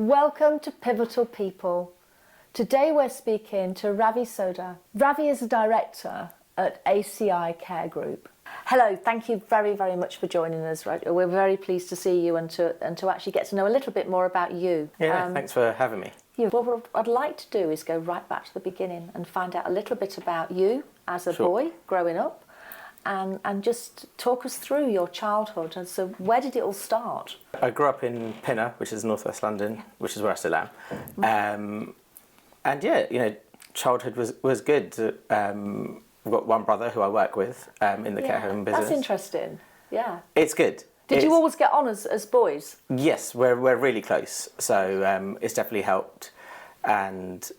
Welcome to Pivotal People. Today we're speaking to Ravi Sodha. Ravi is a director at ACI Care Group. Hello, thank you very, very much for joining us. We're very pleased to see you and to actually get to know a little bit more about you. Yeah, thanks for having me. What I'd like to do is go right back to the beginning and find out a little bit about you as a boy growing up, and just talk us through your childhood. And so where did it all start? I grew up in Pinner, which is northwest London, which is where I still am. And yeah, childhood was good. I've got one brother who I work with in the care home business. That's interesting. Yeah. It's good. Did you always get on as boys? Yes, we're really close. So it's definitely helped. And,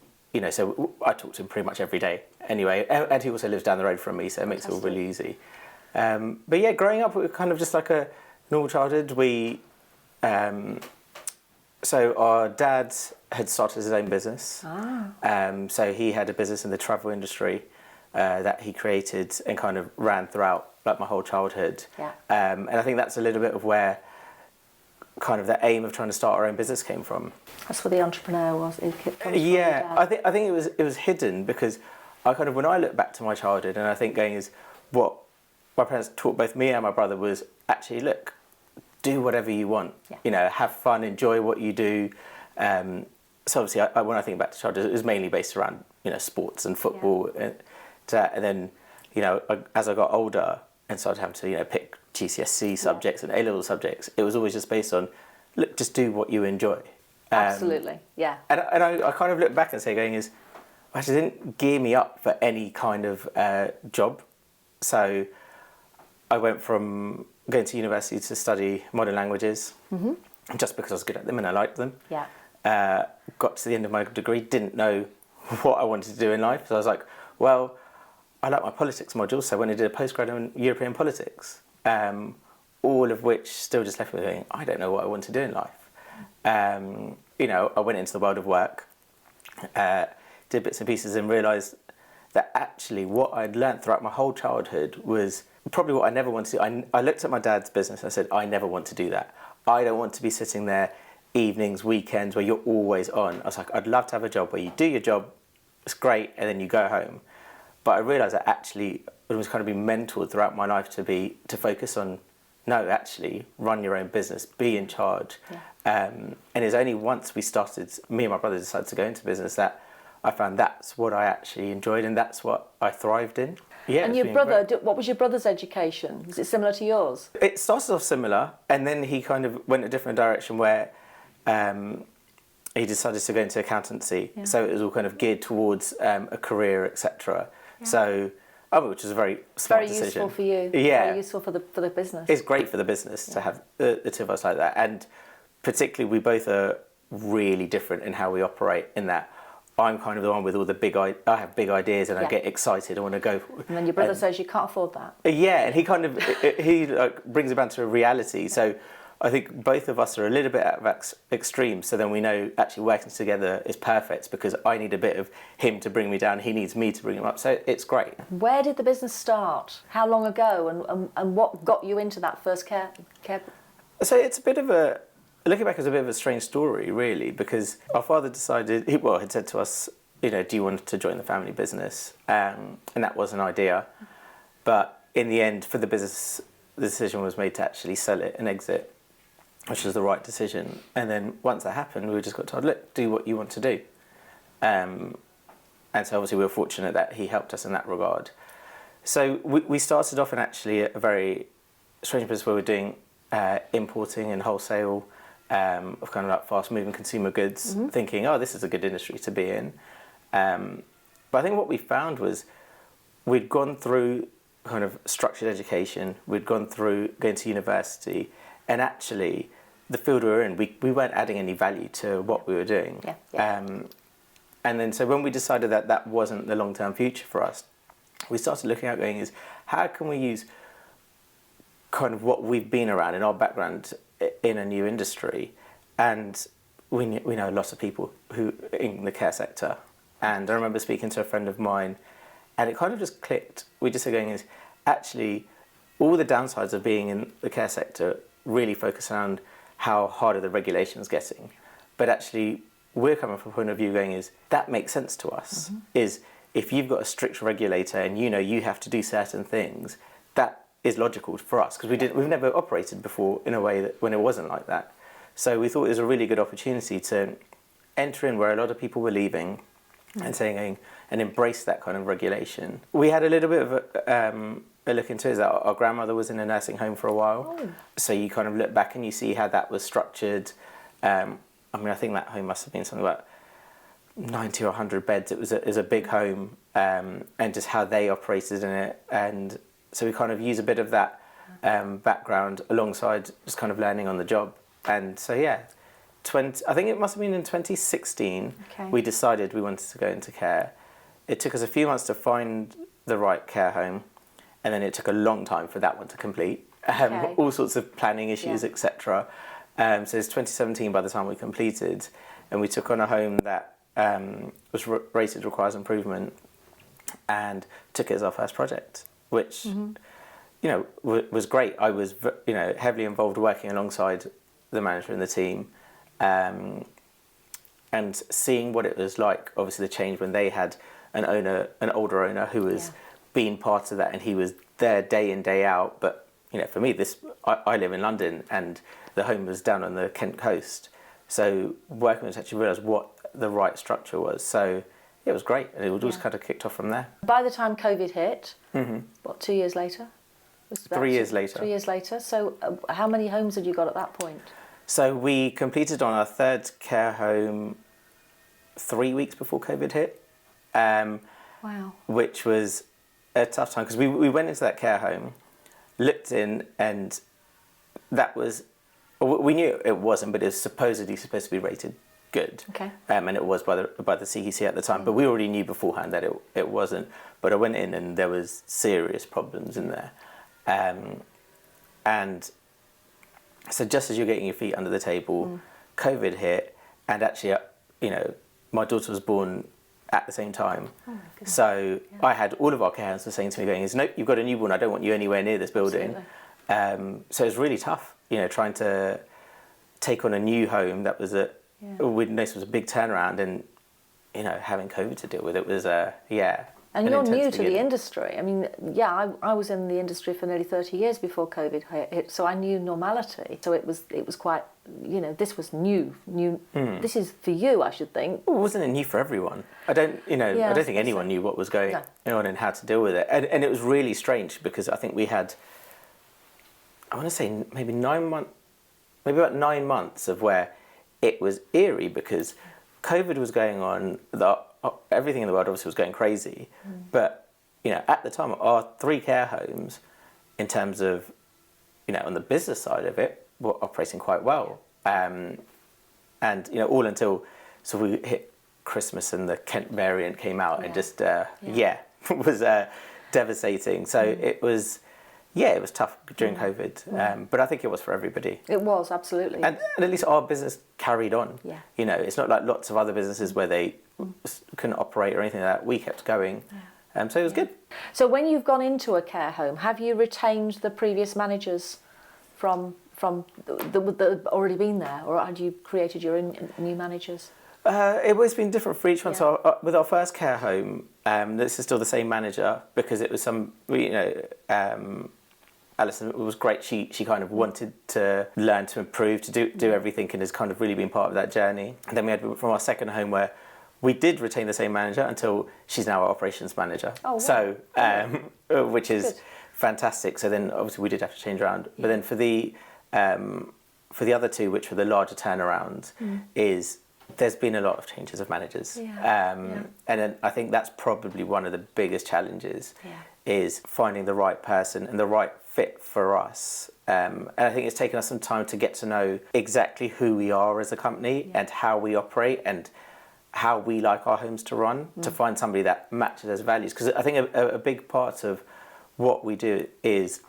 so I talk to him pretty much every day anyway. And he also lives down the road from me, so it makes it all really easy. But yeah, growing up, we were kind of just like a normal childhood. So our dad had started his own business. So he had a business in the travel industry that he created and kind of ran throughout like my whole childhood. Yeah. And I think that's a little bit of where kind of the aim of trying to start our own business came from. That's where the entrepreneur was. Yeah, I think it was hidden because I kind of, when I look back to my childhood, and I think going is what my parents taught both me and my brother was actually, look, do whatever you want. Yeah. Have fun, enjoy what you do. So obviously, when I think back to childhood, it was mainly based around sports and football, and then as I got older and started having to pick GCSE subjects and A-level subjects, it was always just based on, look, just do what you enjoy. Absolutely, yeah. And I kind of look back and say, actually didn't gear me up for any kind of job. So I went from going to university to study modern languages, just because I was good at them and I liked them. Yeah. Got to the end of my degree, didn't know what I wanted to do in life. So I was like, well, I like my politics module, so when I did a postgrad in European politics, all of which still just left me going, I don't know what I want to do in life. I went into the world of work, did bits and pieces and realised that actually what I'd learnt throughout my whole childhood was probably what I never wanted to do. I looked at my dad's business and I said, I never want to do that. I don't want to be sitting there evenings, weekends, where you're always on. I was like, I'd love to have a job where you do your job, it's great, and then you go home. But I realised that actually it was kind of been mentored throughout my life to focus on, no, actually run your own business, be in charge. Yeah. And it's only once me and my brother decided to go into business that I found that's what I actually enjoyed and that's what I thrived in. Yeah. And your brother, what was your brother's education? Was it similar to yours? It started off similar, and then he kind of went a different direction where he decided to go into accountancy. Yeah. So it was all kind of geared towards a career, etc. Yeah. So, which is a very smart decision. Very useful for you. Yeah. Very useful for the business. It's great for the business to have the two of us like that. And particularly, we both are really different in how we operate in that I'm kind of the one with all the I have big ideas and I get excited, I want to go. And then your brother says you can't afford that. Yeah, and he kind of, brings it back to a reality. So I think both of us are a little bit out of extremes, so then we know actually working together is perfect because I need a bit of him to bring me down, he needs me to bring him up, so it's great. Where did the business start? How long ago? And what got you into that first care? So it's a bit of looking back, it's a bit of a strange story, really, because our father decided, had said to us, do you want to join the family business? And that was an idea. But in the end, for the business, the decision was made to actually sell it and exit, which was the right decision. And then once that happened, we just got told, look, do what you want to do. And so obviously we were fortunate that he helped us in that regard. So we started off in actually a very strange business where we're doing importing and wholesale of kind of like fast-moving consumer goods, thinking, this is a good industry to be in. But I think what we found was we'd gone through kind of structured education, we'd gone through going to university, and actually the field we were in, we weren't adding any value to what we were doing. Yeah. And then so when we decided that that wasn't the long-term future for us, we started looking at going is, how can we use kind of what we've been around in our background in a new industry? And we know lots of people who in the care sector. And I remember speaking to a friend of mine, and it kind of just clicked. We just started going is, actually, all the downsides of being in the care sector really focus around how hard are the regulations getting. but actually we're coming from a point of view going is that makes sense to us. Is if you've got a strict regulator and you know you have to do certain things, that is logical for us because we've never operated before in a way that when it wasn't like that. So we thought it was a really good opportunity to enter in where a lot of people were leaving and saying and embrace that kind of regulation. We had a little bit of a look into it. Is that our grandmother was in a nursing home for a while, so you kind of look back and you see how that was structured. I mean, I think that home must have been something like 90 or 100 beds. It was a big home, and just how they operated in it. And so we kind of use a bit of that background alongside just kind of learning on the job. And so, yeah, I think it must have been in 2016, we decided we wanted to go into care. It took us a few months to find the right care home, and then it took a long time for that one to complete. All sorts of planning issues, etc. So it's 2017 by the time we completed, and we took on a home that was rated requires improvement, and took it as our first project, which was great. I was heavily involved working alongside the manager and the team, and seeing what it was like. Obviously, the change when they had an older owner who was being part of that, and he was there day in day out. But for me, I live in London, and the home was down on the Kent coast. So working with it, actually realised what the right structure was. So it was great, and it just kind of kicked off from there. By the time COVID hit, 2 years later? 3 years later. 3 years later. So how many homes had you got at that point? So we completed on our third care home 3 weeks before COVID hit. Wow. Which was a tough time because we went into that care home, looked in, and that was, we knew it wasn't, but it was supposedly supposed to be rated good. Okay. And it was by the CQC at the time, but we already knew beforehand that it wasn't. But I went in and there was serious problems in there. And so just as you're getting your feet under the table, COVID hit, and actually, my daughter was born at the same time. Oh, so I had all of our care homes were saying to me, going, "Nope, you've got a newborn. I don't want you anywhere near this building." So it was really tough, trying to take on a new home that was we noticed was a big turnaround, and having COVID to deal with. It was And you're new to the industry. I mean, I was in the industry for nearly 30 years before COVID hit, so I knew normality. So it was quite, this was new. This is for you, I should think. Well, wasn't it new for everyone? I don't think anyone knew what was going on and how to deal with it. And it was really strange because I think we had, I want to say maybe about 9 months of where it was eerie because COVID was going on, everything in the world obviously was going crazy, but at the time our 3 care homes, in terms of on the business side of it, were operating quite well, and all until we hit Christmas and the Kent variant came out and just was devastating. So it was tough during COVID, but I think it was for everybody. It was, absolutely. And at least our business carried on. Yeah. It's not like lots of other businesses where they couldn't operate or anything like that. We kept going. So it was good. So when you've gone into a care home, have you retained the previous managers from the already been there, or had you created your own new managers? It was been different for each one. So with our first care home, this is still the same manager because it was Alison was great. She kind of wanted to learn to improve, to do everything, and has kind of really been part of that journey. And then we had from our second home where we did retain the same manager until she's now our operations manager. Oh, wow. So, which is fantastic. So then obviously we did have to change around. But then for the other 2, which were the larger turnarounds, there's been a lot of changes of managers. And then I think that's probably one of the biggest challenges is finding the right person and the right fit for us. And I think it's taken us some time to get to know exactly who we are as a company and how we operate and how we like our homes to run, to find somebody that matches those values. Because I think a big part of what we do is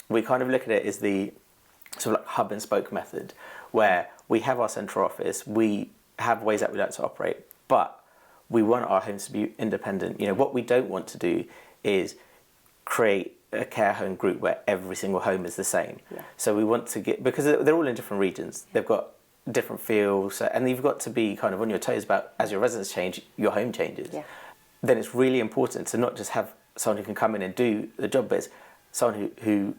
we kind of look at it as the sort of like hub and spoke method, where we have our central office, we have ways that we like to operate, but we want our homes to be independent. What we don't want to do is create a care home group where every single home is the same. So we want to because they're all in different regions. They've got different feel. So, and you've got to be kind of on your toes about, as your residents change, your home changes. Yeah. Then it's really important to not just have someone who can come in and do the job, but it's someone who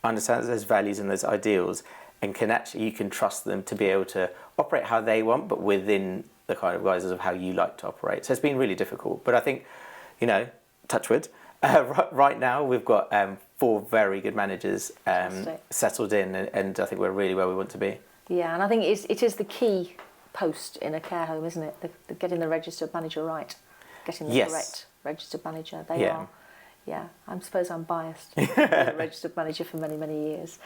understands those values and those ideals, and you can trust them to be able to operate how they want, but within the kind of guises of how you like to operate. So it's been really difficult. But I think, touch wood, right now we've got 4 very good managers settled in, and I think we're really where we want to be. Yeah, and I think it is the key post in a care home, isn't it? The getting the registered manager right, getting the correct registered manager. They are. Yeah, I suppose I'm biased. I've been a registered manager for many, many years.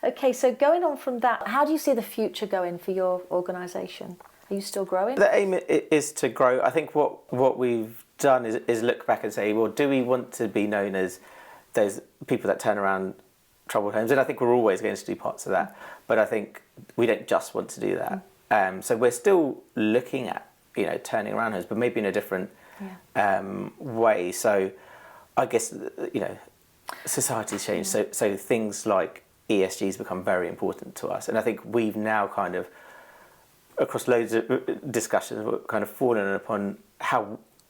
Okay, so going on from that, how do you see the future going for your organisation? Are you still growing? The aim is to grow. I think what we've done is look back and say, well, do we want to be known as those people that turn around troubled homes? And I think we're always going to do parts of that. But I think we don't just want to do that. So we're still looking at, turning around homes, but maybe in a different way. So I guess, society's changed. So things like ESG's become very important to us. And I think we've now kind of, across loads of discussions, kind of fallen upon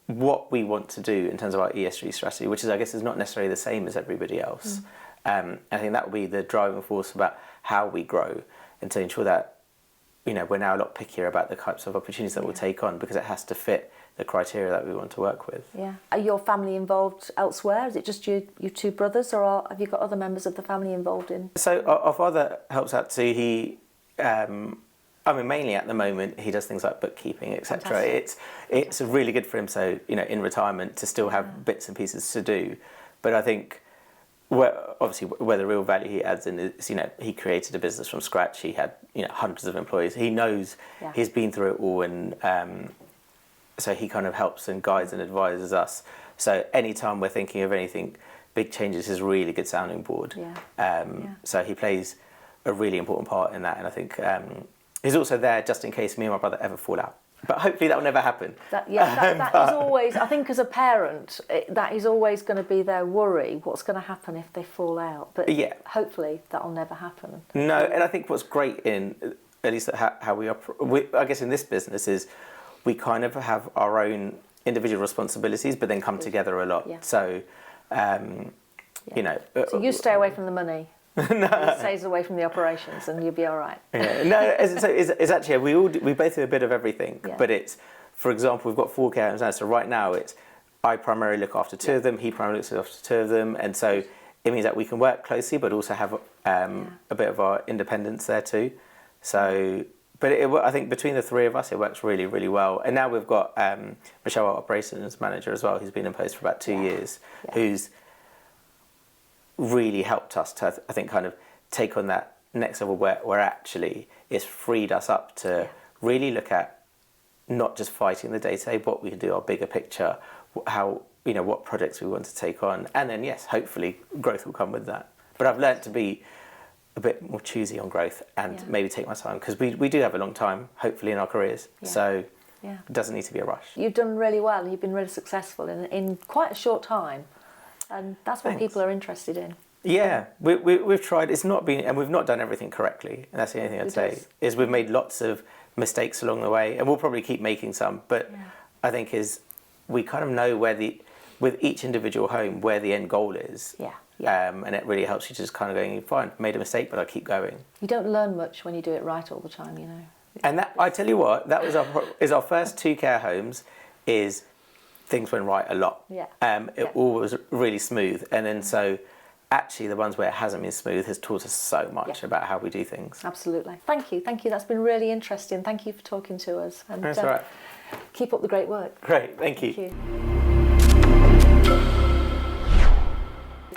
what we want to do in terms of our ESG strategy, which is, I guess, is not necessarily the same as everybody else. I think that will be the driving force about how we grow, and to ensure that, we're now a lot pickier about the types of opportunities that we'll take on, because it has to fit the criteria that we want to work with. Yeah. Are your family involved elsewhere? Is it just your 2 brothers, or have you got other members of the family involved in? So our father helps out too. He, mainly at the moment, he does things like bookkeeping, etc. It's really good for him. So, in retirement, to still have bits and pieces to do. But I think, where the real value he adds in is, he created a business from scratch. He had, hundreds of employees. He knows, he's been through it all, and so he kind of helps and guides and advises us. So anytime we're thinking of anything, big changes is a really good sounding board. So he plays a really important part in that, and I think he's also there just in case me and my brother ever fall out. But hopefully that will never happen. That is always, I think as a parent, that is always going to be their worry, what's going to happen if they fall out. But hopefully that will never happen. No, and I think what's great in, at least how we operate, I guess in this business, is we kind of have our own individual responsibilities, but then come together a lot. So, So you stay away from the money. He stays away from the operations, and you'll be all right. It's actually we both do a bit of everything. But it's, for example, we've got 4 care homes now. So right now I primarily look after 2 of them. He primarily looks after 2 of them, and so it means that we can work closely, but also have a bit of our independence there too. So. But I think between the 3 of us, it works really, really well. And now we've got Michelle, our operations manager as well, who's been in post for about 2 years, who's really helped us to, I think, kind of take on that next level where actually it's freed us up to really look at not just fighting the day-to-day, what we can do, our bigger picture, how, what projects we want to take on. And then, yes, hopefully growth will come with that. But I've learnt to be a bit more choosy on growth and maybe take my time, because we do have a long time, hopefully, in our careers. So it doesn't need to be a rush. You've done really well. You've been really successful in quite a short time, and that's what people are interested in. Yeah, we've tried. It's not been, and we've not done everything correctly. And that's the only thing I'd say is we've made lots of mistakes along the way, and we'll probably keep making some. But I think we kind of know with each individual home where the end goal is. And it really helps you just kind of going, fine, made a mistake, but I keep going. You don't learn much when you do it right all the time, And that, I tell you what, that was our first 2 care homes. Is things went right a lot. It all was really smooth, and then so actually the ones where it hasn't been smooth has taught us so much about how we do things. Absolutely. Thank you. That's been really interesting. Thank you for talking to us. And that's all right. Keep up the great work. Great. Thank you. Thank you.